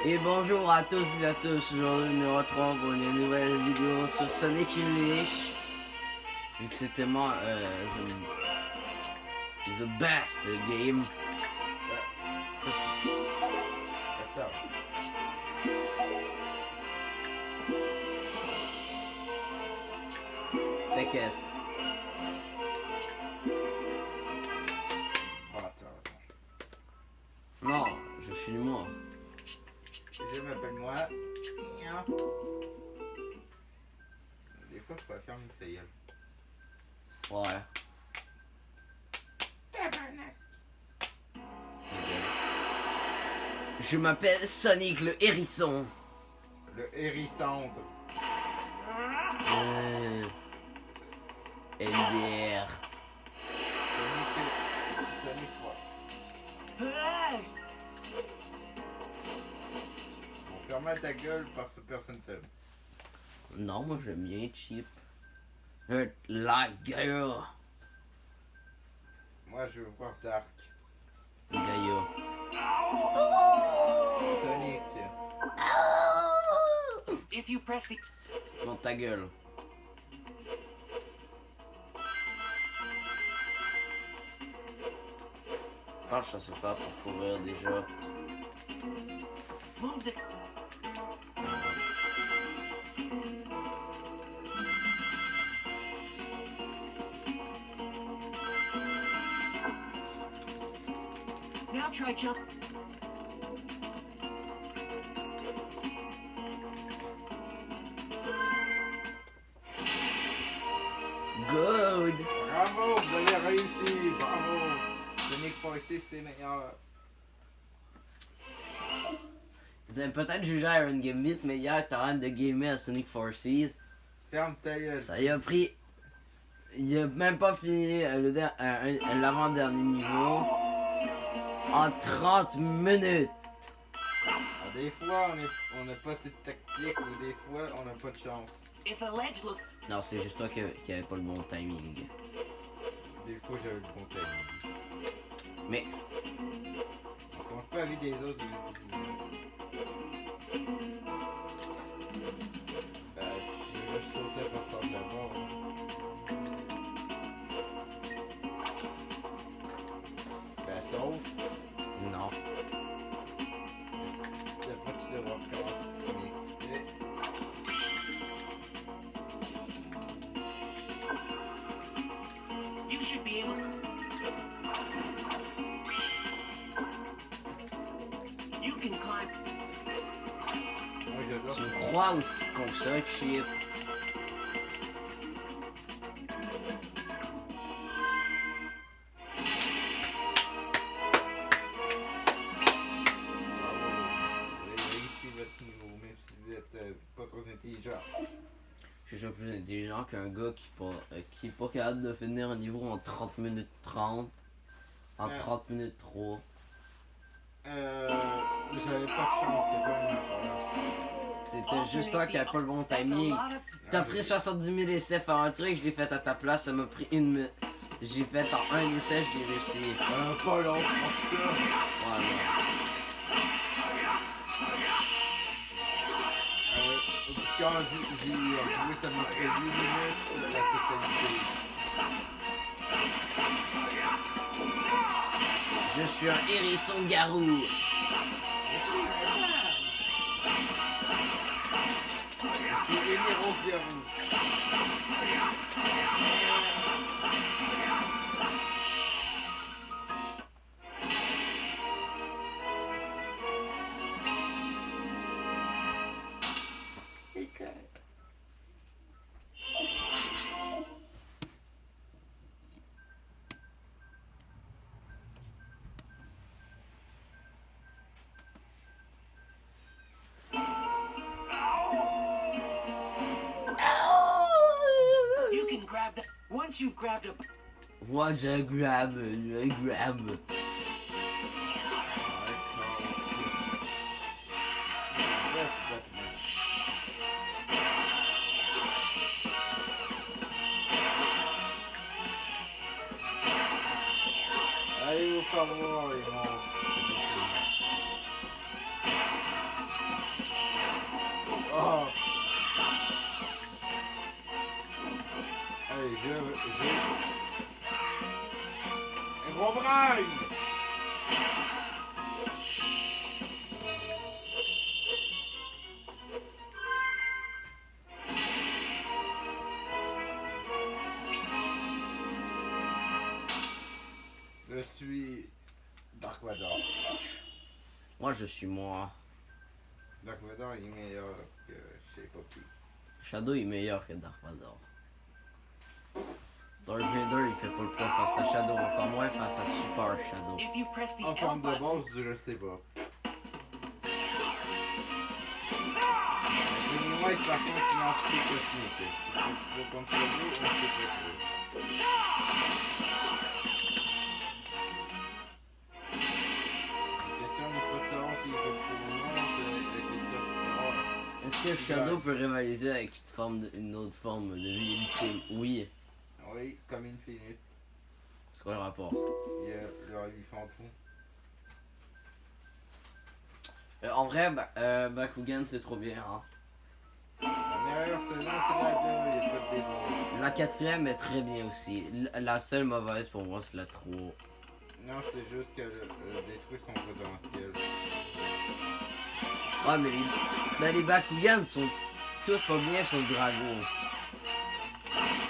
Et bonjour à tous et à tous, aujourd'hui nous retrouvons pour une nouvelle vidéo sur Sonic Unleashed. Vu que c'était tellement the best game. C'est quoi ça? Attends. T'inquiète. Oh, attends. Non, je suis moi. Je m'appelle moi. Des fois, faut faire une sa gueule. Ouais. Je m'appelle Sonic le hérisson. Le hérisson. MDR. Sonic quoi. Bon, ferme ta gueule parce que personne t'aime. Non, moi j'aime bien cheap. Like Gaia. Moi, je veux voir Dark. Gaia. Sonic. If you press the... Dans ta gueule. Je pense que ça se fait pour courir déjà. Move the... Now try jump... Good! Bravo, vous avez réussi. Bravo. Sonic Forces, c'est meilleur. Vous avez peut-être jugé Iron Gambit, mais hier t'as hâte de gamer à Sonic Forces. Ferme ta gueule. Ça y a pris. Il a même pas fini l'avant-dernier niveau en 30 minutes. Ah, des fois, on n'a pas cette tactique ou des fois, on n'a pas de chance. If a ledge look... Non, c'est juste toi qui avait pas le bon timing. Des fois, j'avais le bon timing. Mais On compte pas la vie des autres. Je sautais par sortir de la barre. Sauf. non. Après, tu devras recommencer ce premier coup. You should be able... You can climb... Moi, j'adore. Tu me crois aussi comme ça, Chip? Vous avez réussi votre niveau, même si vous êtes pas trop intelligent. Je suis déjà plus intelligent qu'un gars qui est pas capable de finir un niveau en 30 minutes 30. En 30 minutes 3. J'avais pas de chance, c'était pas une affaire. C'était juste toi qui avait pas le bon That's a timing. lot of... T'as pris 70 000 essais faire un truc, je l'ai fait à ta place, ça m'a pris une minute. J'ai fait en un essai, je l'ai réussi. Pas long, en tout cas. Voilà. Quand j'ai joué, ça m'a pris 10 minutes la totalité. Je suis un hérisson garou. Je suis Émiros Garou. You can grab the... Once you've grabbed a... Moi je grab. Allez vous faire voir les monstres. Moi, je suis moi. Dark Vador il est meilleur que je sais pas qui. Shadow est meilleur que Dark Vador. Dark Vader, il fait pas le poids face à Shadow, encore moins face à Super Shadow. If you press the En L forme de button, base, je sais pas. Les White par contre, une entité cosmique. Tu peux contrôler, on sait pas trop. La question n'est pas de savoir s'il veut pour ou non, c'est la question de savoir. Est-ce que Shadow peut rivaliser avec une autre forme de vie ultime? Oui. Oui, comme Infinite. C'est quoi le rapport? Il y a leur vie fantôme. En vrai, Bakugan c'est trop bien. Hein. La meilleure saison, c'est la 2, il n'y a pas de débat. La quatrième est très bien aussi. La seule mauvaise pour moi c'est la 3. Non, c'est juste que des trucs sont potentiels. Ouais, mais les Bakugan sont tous pas bien sur le dragon.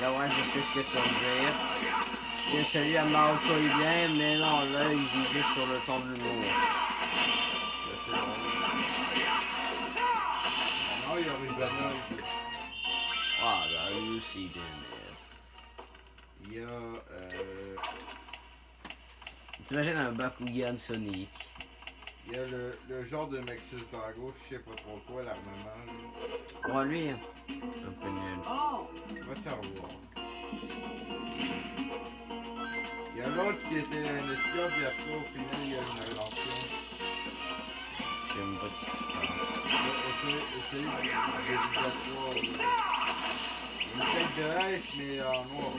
Là, ouais, je sais ce que tu veux dire. Il y a celui à Naruto est bien, mais non, là, il joue juste sur le temps de l'humour. Là, c'est drôle. Ah non, il y a Rubana. Ah, bah, lui aussi, bien, mais... Il y a... T'imagines un Bakugan Sonic. Il y a le genre de Nexus Drago, je sais pas trop quoi, l'armement. Ouais, lui, un peu nul. oh, Va te faire voir. Il y a l'autre qui était un espion, puis après au final il y a une relation. J'aime pas tout Essayez de il y a une tête de hache, mais en noir.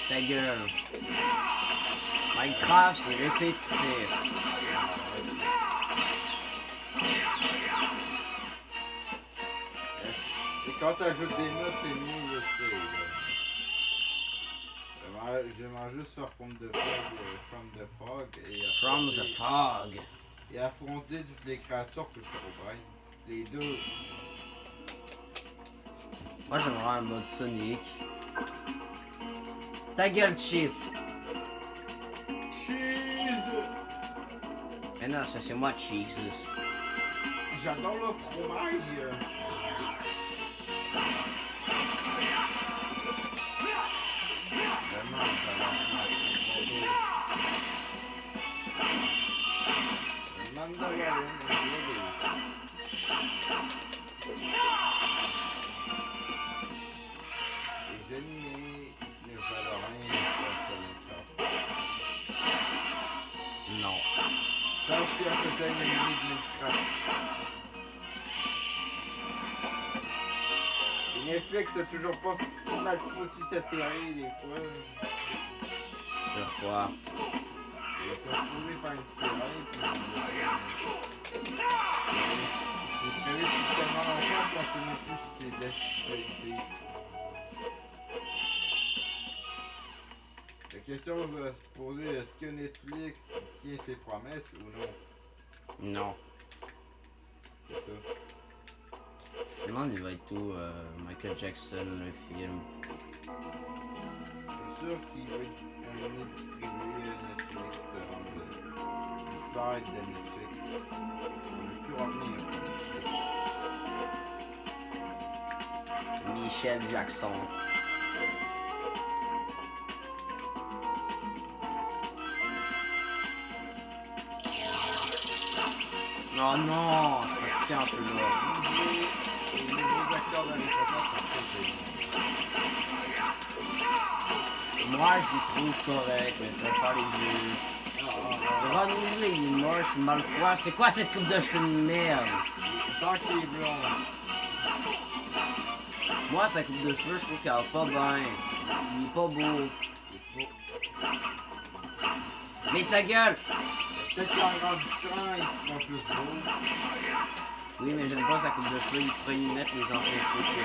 Ta gueule. Minecraft, c'est répétitif. Et quand tu ajoutes des notes, c'est mieux, je sais. J'aimerais juste faire From the Fog et From the fog. et affronter toutes les créatures que je trouve. Les deux. Moi, j'aimerais un mode Sonic. Ta gueule, Chief. Cheese! Mais non, ça c'est moi, Jesus. J'adore le fromage! Vraiment, le Mandalorian, les ennemis, les Valoriens, ça Non. je pense qu'il y a peut-être un ennemi de Minecraft. Et Netflix a toujours pas mal foutu sa série des fois. Pourquoi? Ils sont supposés faire une série puis c'est prévu depuis tellement longtemps qu'on sait même plus si c'est d'actualité. La question va se poser, est-ce que Netflix tient ses promesses ou non? Non. C'est ça. Je me demande il va être où Michael Jackson, le film. C'est sûr qu'il va être distribué à Netflix avant de disparaître de Netflix. On ne peut plus revenir. Michel Jackson. Oh non, c'est un peu là. Les nouveaux acteurs d'Harry Potter sont très payés. Moi, je les trouve corrects, mais je vais faire les yeux. Ron Weasley, il est moche, Malfoy. C'est quoi cette coupe de cheveux de merde? Tant qu'il est blond. Moi, sa coupe de cheveux, je trouve qu'elle va pas bien. Il est pas beau. Mais ta gueule! Peut-être qu'en grandissant, ils seront plus beaux. Oui, mais j'aime pas sa coupe de cheveux, il pourrait y mettre les anciens trucs.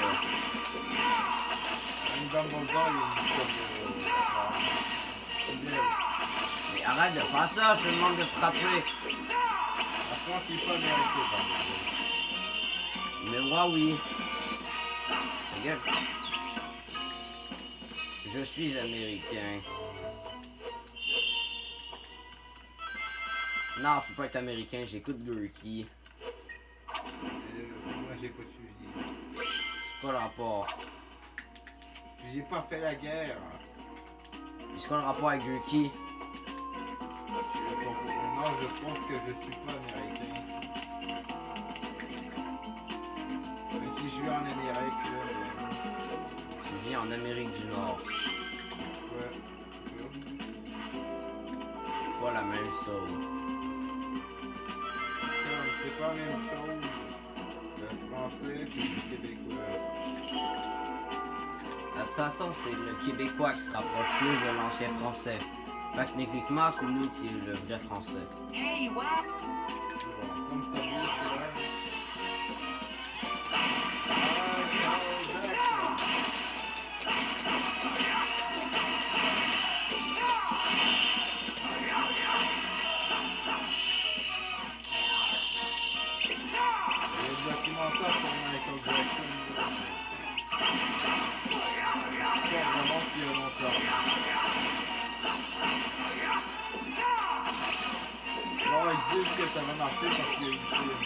Une Dumbledore, il y a une coupe de... Mais arrête de faire ça, je te demande de frapper. pense qu'il est pas mérité par exemple. Mais moi, oui. Ta gueule. Je suis américain. Non, faut pas être américain, j'écoute Gurky. Moi j'ai pas suivi. C'est quoi le rapport? J'ai pas fait la guerre. C'est quoi le rapport avec Gurky? Non, je pense que je suis pas américain. Mais si je vis en Amérique, là, Tu vis en Amérique du Nord. ouais. C'est pas la même chose. C'est pas la même chose. Le français puis le québécois. De toute façon, c'est le québécois qui se rapproche plus de l'ancien français. Fait que techniquement, c'est nous qui est le vrai français. Hey, what? Bon, comme t'as vu, c'est vrai. Le documentaire sur Michael Jackson. Ça remonte il y a longtemps. Non, ils disent que ça va marcher parce qu'il y a une film.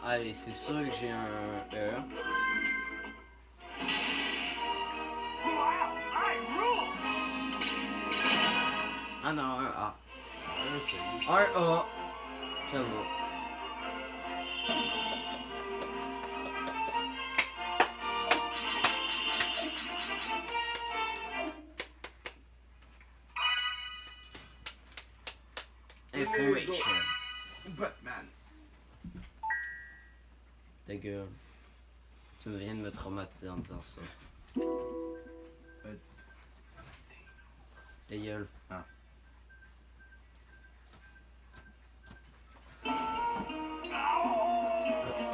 Allez, c'est sûr que j'ai un E. Wow, I rule! Ah non, un A. C'est Un A. Ça va. Information. Batman. Ta gueule. Tu viens de me traumatiser en disant ça. Ta gueule. Ah.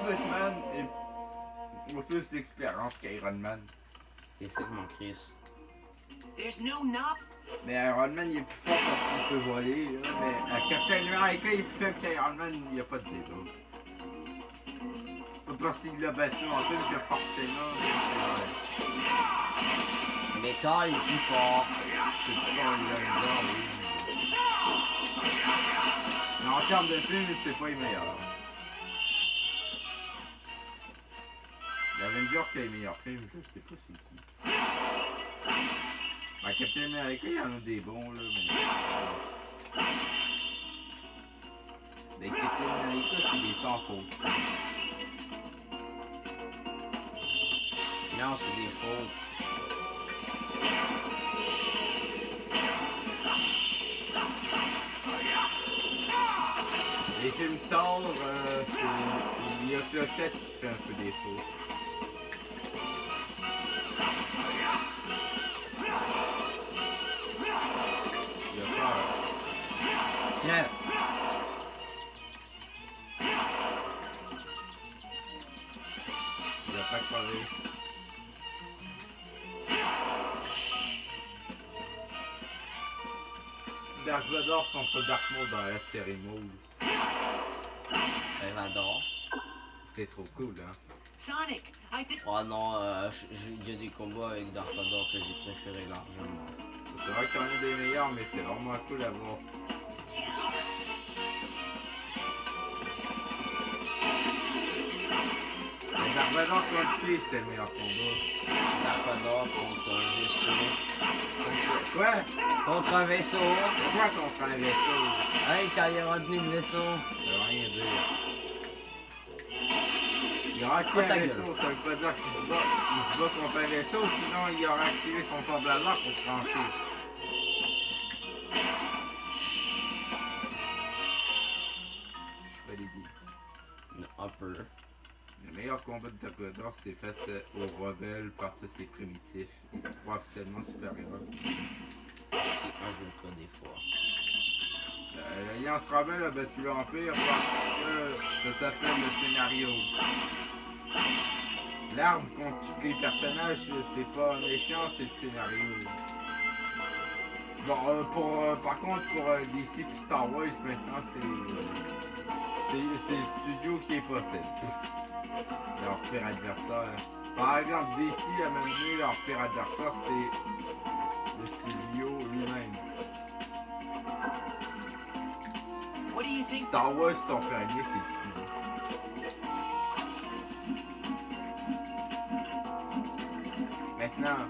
Batman a plus d'expérience qu'Iron Man. C'est ça que mon Chris. There's no knob. Mais Iron Man il est plus fort parce qu'il peut voler. Là. Mais Captain America il est plus faible qu'Iron Man, il n'y a pas de débat. Pas parce qu'il l'a battu en film que forcément. Mais Thor il est plus fort. C'est pas un Avenger, oui. Mais en termes de film, c'est pas les meilleurs. L'Avenger qui a les meilleurs films, je sais pas c'est qui. Ben, Captain America, il y en a des bons là, mais Captain America, c'est des sans faute. Non, c'est des fautes. Les films Thor, il y a peut-être qui fait un peu des fautes. Il a peur. Tiens. Il a pas crevé. Dark Vador contre Dark Maul dans la série Maul. Evador. C'était trop cool, hein? Sonic, I think. Oh non, il y a des combats avec Dark Vador que j'ai préféré largement. C'est vrai qu'il y en a des meilleurs, mais c'est vraiment cool à voir. Mais Dark Vador contre qui c'était le meilleur combat? Dark Vador contre un vaisseau. Quoi? Contre un vaisseau. Pourquoi contre un vaisseau? Hey, quand il a retenu le vaisseau. Ça veut rien dire. Il aura activé Oh, ta un gueule. vaisseau, ça veut pas dire qu'il se bat. Il se bat contre un vaisseau, sinon il aura activé son sort de la mort pour trancher. Je suis pas débile. Un peu. Le meilleur combat de Dark Vador, c'est face aux rebelles parce que c'est primitif. Ils se croient tellement supérieurs. C'est Moi, je le ferai des fois. L'Alliance Rebelle a battu l'Empire parce que ça s'appelle le scénario. L'arme contre tous les personnages, c'est pas méchant, c'est le scénario. Bon, par contre, pour DC et Star Wars, maintenant, c'est le studio qui est possède. Leur pire adversaire. Par exemple, DC a même dit leur pire adversaire, c'était le studio lui-même. What do you think? Star Wars, son premier, c'est Disney. Maintenant.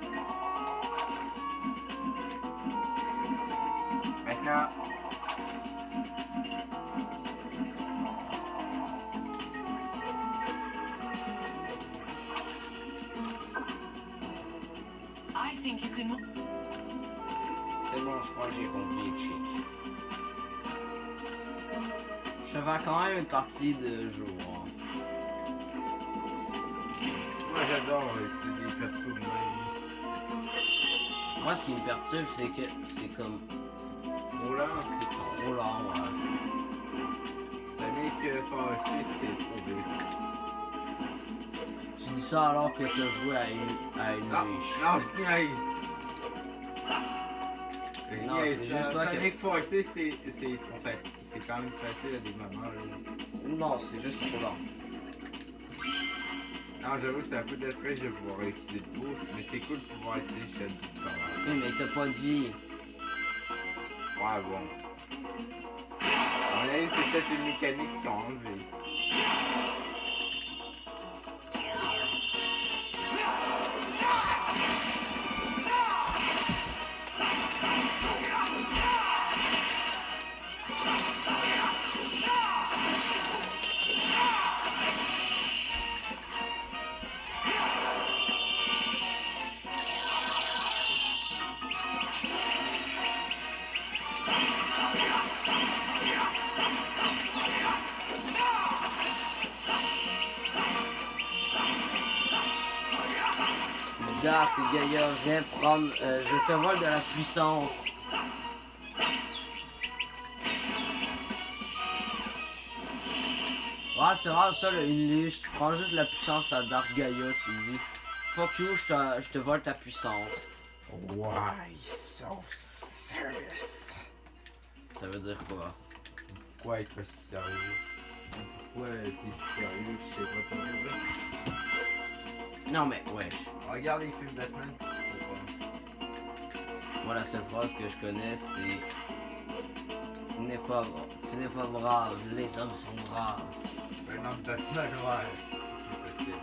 I think you can. C'est bon, je crois que j'ai compris le chic. Je fais quand même une partie de jour. Moi, j'adore des persos de même. Moi, ce qui me perturbe, c'est que c'est comme. Roland, C'est trop lent, ouais. Sonic Force, c'est trop vite. Tu dis ça alors que tu as joué à une Non, riche. non, c'est niaise. Non, c'est juste toi que- Sonic Force, c'est trop facile. C'est quand même facile à des moments. Là. Non, c'est juste trop lent. Non, j'avoue, c'est un peu de stress de pouvoir utiliser le boost, mais c'est cool de pouvoir utiliser Shadow Power. Oui, mais t'as pas de vie. Ouais, bon. À mon avis, c'est peut-être une mécanique qu'ils ont enlevée. Dark Gaïa, viens prendre. Je te vole de la puissance. Ouais, c'est rare ça, une liche. Tu prends juste la puissance à Dark Gaïa, tu lui dis fuck you, je te vole ta puissance. Why so serious? Ça veut dire quoi? Pourquoi être si sérieux? Pourquoi t'es si sérieux? Je sais pas comment dire. Non, mais wesh. Regarde les films Batman. Moi, la seule phrase que je connais, c'est tu n'es pas brave, les hommes sont braves. Un homme Batman, ouais. C'est possible.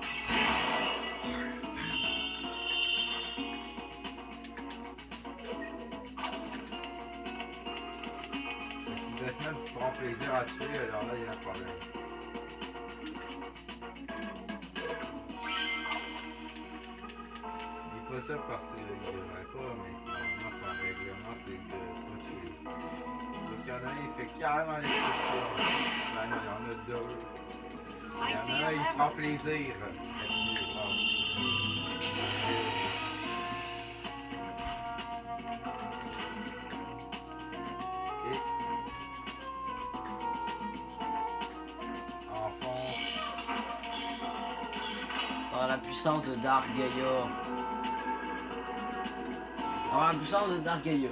Si Batman prend plaisir à tuer, alors là, il y a un problème. Il dit pas ça parce qu'il devrait pas, mais normalement, son règlement, c'est de pas tuer. Sauf qu'il y en a un, il fait carrément l'exception. Ben non, il y en a deux. Il y en a un, il prend plaisir à tuer. X. En fond. Par la puissance de Dark Gaïa. Par la puissance de Dark Gaïa.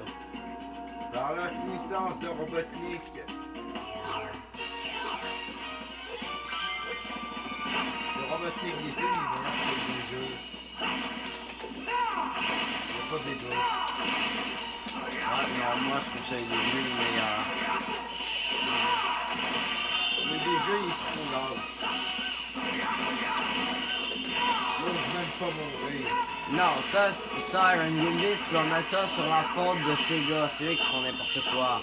Par la puissance de Robotnik. Le Robotnik il est fini, mais c'est des jeux. Il n'y a pas des jeux. Ah non, moi je trouve ça il est mieux le meilleur. Mais des jeux, ils sont là. Moi, je n'aime pas mourir. Non, ça Iron Gambit, tu vas mettre ça sur la faute de Sega, c'est eux qui font n'importe quoi.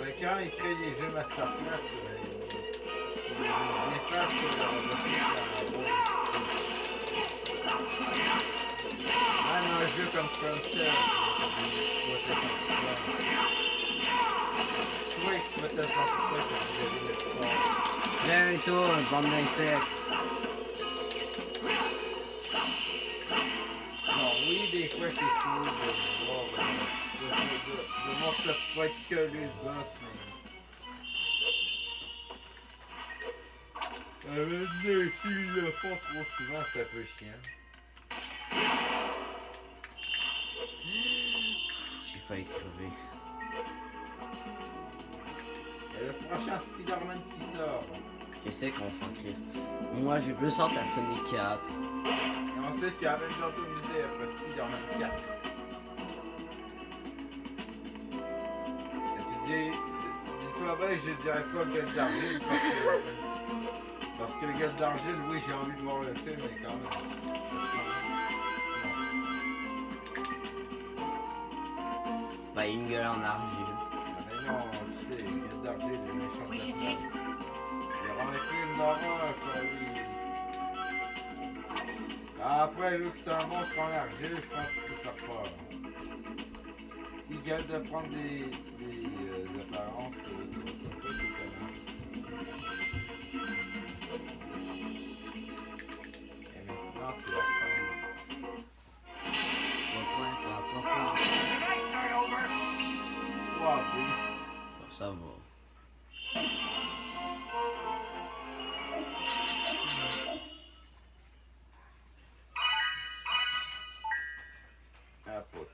Mais quand ils créent des jeux Masterclass, ils effacent le Robotnik à la base. Même un jeu comme Frontier, soit exploitation pour ça que vous avez le pouvoir. Viens et tous, bande d'insectes. Bon, oui, des fois, c'est cool de voir. De voir que ça peut être que les boss, mais. Avec des filles le font trop souvent, c'est un peu chiant. J'ai failli crever. Et le prochain Spider-Man qui sort. Qu'est-ce qu'on s'en crisse? Moi, j'ai plus hâte à Sonic 4. Et ensuite, il y a Avengers au musée après Spider-Man 4. Et tu dis, dis-toi bien, je dirais pas Gueule d'Argile parce que Gueule d'Argile, oui, j'ai envie de voir le film, mais quand même. Bah, une gueule en argile. Mais non, tu sais, Gueule d'Argile, les méchants. We should take. Il y aura un film d'horreur, ça, oui. Après, vu que c'est un monstre en argile, je pense que ça faire peur. S'il est capable de prendre des apparences, ça va pas être étonnant. Et maintenant, c'est la fin. Can I start over? Wow, oui. Bon, ça va. Ah, pas tous.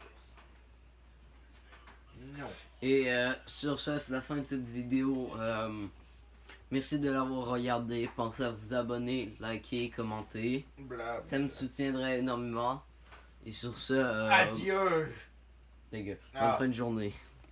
Non. Et sur ça, c'est la fin de cette vidéo. Merci de l'avoir regardé. Pensez à vous abonner, liker, commenter. Blab. Ça me soutiendrait énormément. Et sur ce, Adieu! les gars, Ah. bonne fin de journée.